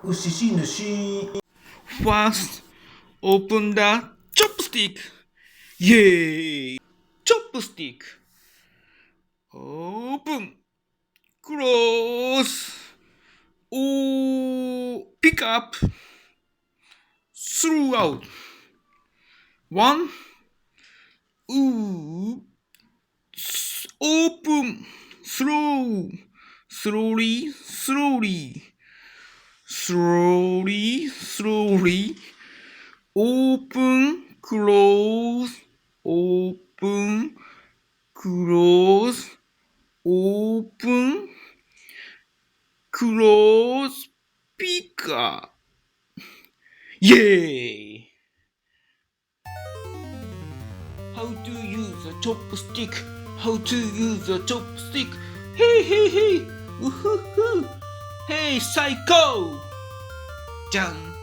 牛しぬし。First, open the chopstick. Yay! Chopstick. Open. Close. Oh, pick up. Throw out. One. Ooh. Open. Slow. Slowly. Open, close, open, close, open, close, pick up. Yay! How to use a chopstick? How to use a chopstick? Hey! Woohoo! Hey, psycho! じゃん